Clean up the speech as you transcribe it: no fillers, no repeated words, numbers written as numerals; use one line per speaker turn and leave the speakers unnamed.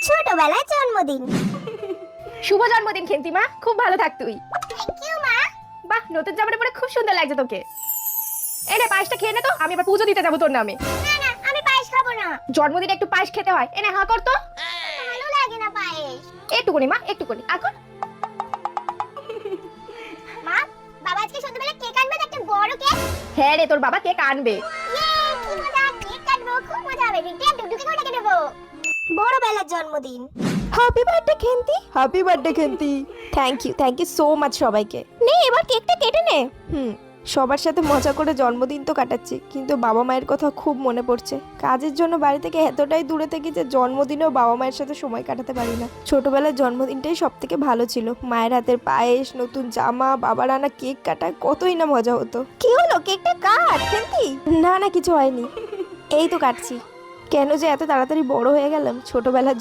ছোটবেলায় জন্মদিন।
শুভ জন্মদিন খেন্তিমা, খুব ভালো থাক তুই।
থ্যাংক ইউ মা।
বাহ, নতুন জামাটা পরে খুব সুন্দর লাগছে তোকে। এনে পায়েসটা খেয়ে নে তো, আমি এবার পুজো দিতে যাবো তোর নামে।
না না, আমি পায়েস খাবো না।
জন্মদিনে একটু পায়েস খেতে হয়। এনে হা কর তো।
ভালো লাগে না পায়েস।
একটুকুনি মা, একটুকুনি আর কর।
মা, বাবা আজকে সন্ধ্যাবেলা কেক আনবে, তো একটা বড় কেক।
হ্যাঁ রে, তোর বাবা কেক আনবে।
ইয়ে, কি মজা! কেক কাটবো, খুব মজা হবে। রিটিয়া ডুডুকে করে ডেকে দেবো। বড় বেলার জন্মদিন।
Happy birthday Khenti, happy birthday Khenti. Thank you so much সবাইকে। নে এবার কেকটা কেটে নে। সবার সাথে মজা করে জন্মদিন তো কাটাচ্ছি, কিন্তু বাবা মায়ের কথা খুব মনে পড়ছে। কাজের জন্য বাড়ি থেকে এতটাই দূরে থাকি যে জন্মদিনেও বাবা মায়ের সাথে সময় কাটাতে পারি না। ছোটবেলার জন্মদিনটাই সব থেকে ভালো ছিল। মায়ের হাতের পায়েস, নতুন জামা, বাবার আনা কেক কাটা, কতই না মজা হতো। কি হলো, কেকটা কাট খেন্তি। না না, কিছু হয়নি, এই তো কাটছি। কেন যে এত তাড়াতাড়ি বড় হয়ে গেলাম। ছোটবেলার